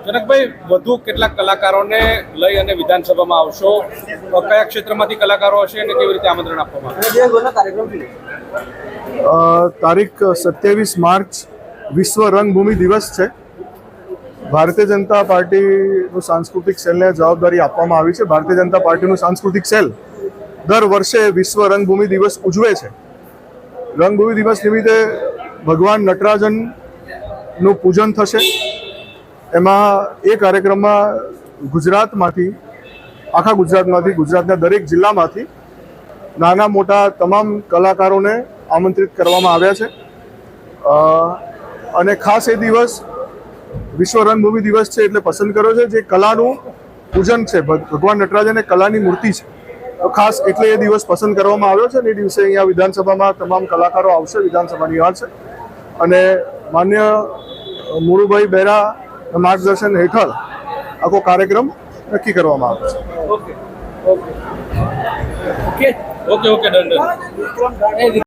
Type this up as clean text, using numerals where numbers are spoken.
જનકભાઈ, વધુ કેટલાક કલાકારોને લઈ અને વિધાનસભામાં આવશો, કયા ક્ષેત્રમાંથી કલાકારો હશે અને કેવી રીતે આમંત્રણ આપવામાં આવશે? તારીખ 27 માર્ચ વિશ્વ રંગભૂમિ દિવસ છે. ભારતીય જનતા પાર્ટીનું સાંસ્કૃતિક સેલને જવાબદારી આપવામાં આવી છે. ભારતીય જનતા પાર્ટીનું સાંસ્કૃતિક સેલ દર વર્ષે વિશ્વ રંગભૂમિ દિવસ ઉજવે છે. રંગભૂમિ દિવસ નિમિત્તે ભગવાન નટરાજનનું પૂજન થશે. એમાં એ કાર્યક્રમમાં આખા ગુજરાતમાંથી ગુજરાતના દરેક જિલ્લામાંથી નાના મોટા તમામ કલાકારોને આમંત્રિત કરવામાં આવ્યા છે. અને ખાસ એ દિવસ વિશ્વ રંગભૂમિ દિવસ છે એટલે પસંદ કર્યો છે. જે કલાનું પૂજન છે, ભગવાન નટરાજન એ કલાની મૂર્તિ છે, તો ખાસ એટલે એ દિવસ પસંદ કરવામાં આવ્યો છે. અને એ દિવસે અહીંયા વિધાનસભામાં તમામ કલાકારો આવશે, વિધાનસભાની વાત છે. અને માન્ય મુળુભાઈ બેરા માર્ગદર્શન હેઠળ આખો કાર્યક્રમ નક્કી કરવામાં આવે છે. Okay done.